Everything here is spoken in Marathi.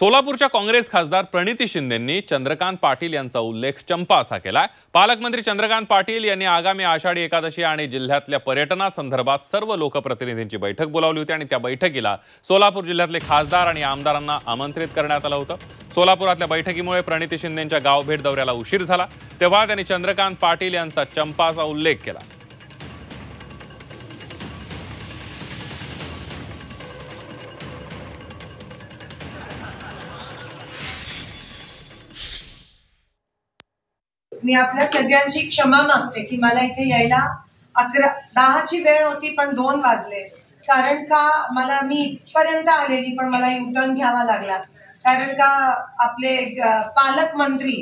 सोलापूरच्या काँग्रेस खासदार प्रणिती शिंदेंनी चंद्रकांत पाटील यांचा उल्लेख चंपा असा केलाय। पालकमंत्री चंद्रकांत पाटील यांनी आगामी आषाढी एकादशी आणि जिल्ह्यातल्या पर्यटनासंदर्भात सर्व लोकप्रतिनिधींची बैठक बोलावली होती आणि त्या बैठकीला सोलापूर जिल्ह्यातले खासदार आणि आमदारांना आमंत्रित करण्यात आलं होतं। सोलापुरातल्या बैठकीमुळे प्रणिती शिंदेंच्या गाव भेट दौऱ्याला उशीर झाला, तेव्हा त्यांनी चंद्रकांत पाटील यांचा चंपा असा उल्लेख केला। मी आपल्या सगळ्यांची क्षमा मागते की मला इथे यायला 10ची वेळ होती पण 2 वाजले। कारण का मी इथपर्यंत आलेली पण मला युटर्न घ्यावा लागला, कारण का आपले पालकमंत्री